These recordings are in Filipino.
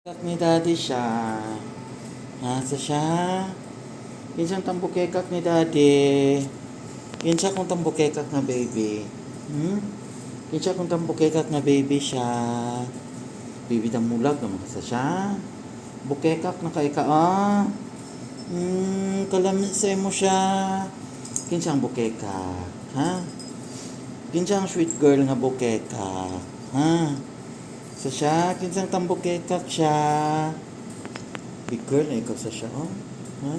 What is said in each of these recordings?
Kak ni daddy siya. Nasa siya. Kinsang tambukekak ni daddy. Kinsa kong tambukekak na baby. Kinsa kong tambukekak na baby siya. Baby damulag naman sa siya. Bukekak na kay ka kalamit sa mo siya. Kinsang bukekak. Ha? Kinsang sweet girl nga bukekak. Ha? Sa siya, kinsang tambukekak siya. Big girl na ikaw sa siya, Ha?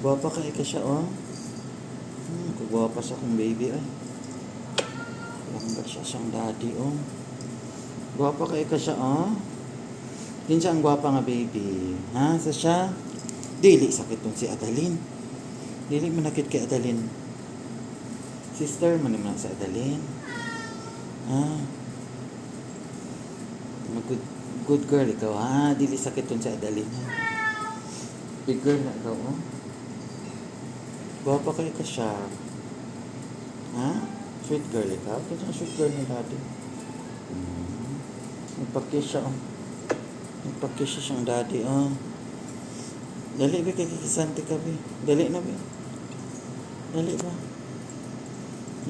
Guwapa ka ikaw siya, Kagwapa sa kong baby, Langga siya siyang daddy, Guwapa ka ikaw siya, Kinsang guwapa nga baby. Ha? Sa siya, dili sakit tong si Adalyn. Dili manakit kay Adalyn. Sister, man sa Adalyn. Good girl ikaw, dili sakit tong si Adalyn. Big girl na ikaw, Guwapa kayo ka siya. Sweet girl ikaw. Kinsang sweet girl ni daddy. Nagpakiss siya, Nagpakiss siya siyang daddy, Dali ba kay kikisanti ka, be? Dali na, be. Dali ba?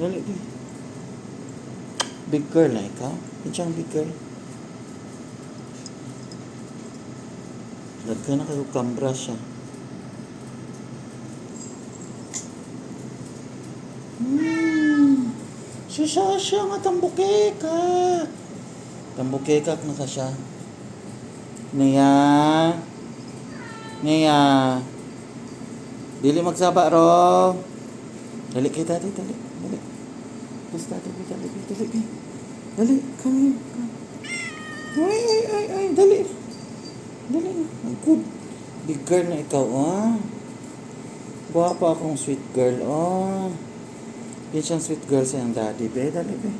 Dali, be. Big girl na ikaw. Kinsang big girl. Nagka na kayo kambra siya. Siya nga tambukekak. Tambukekak na ka siya. Niya. Dili magsaba ro. Dali kay daddy, dali. Please daddy, dali. Dali, come here. Ay, dali. Dali na. Good. Big girl na ikaw, Guwapa akong sweet girl, Yan siyang sweet girl sa yung daddy, be. Dali, be.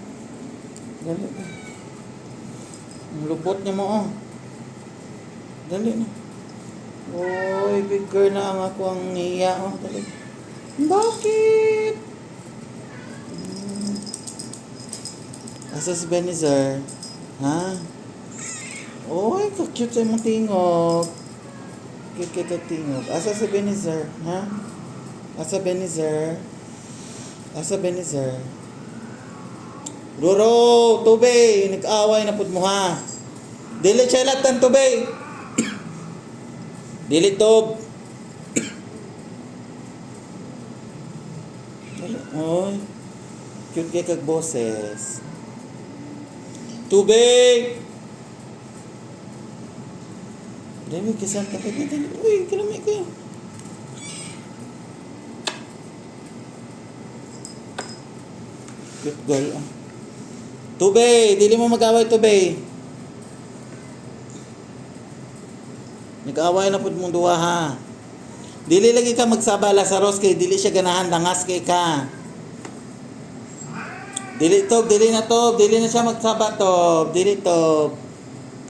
Ang lubot niya mo, Dali na. Oy, big girl na ang ako ang niya, Dali. Bakit? Asa si Benizer? Ha? Oy, ka-cute sa mong tingog. Cute ka tingog. Asa si Benizer? Ha? Asa Benizer? Roro, tubay. Nag-away na pud mo, ha? Dili siya latan tubay. Dili tob. Oy. Cute kay kag boses. Tubig. Dami kisan ka. Uy, kinamay ko yan. Cute girl, Tubay! Dili mo mag-away, Tubay. Nag-away na po mong duwa, ha. Dili lagi ka magsabala sa Ross kay dili siya ganahan langas kay ka. Dili na siya magsaba, Tob. Dili, Tob.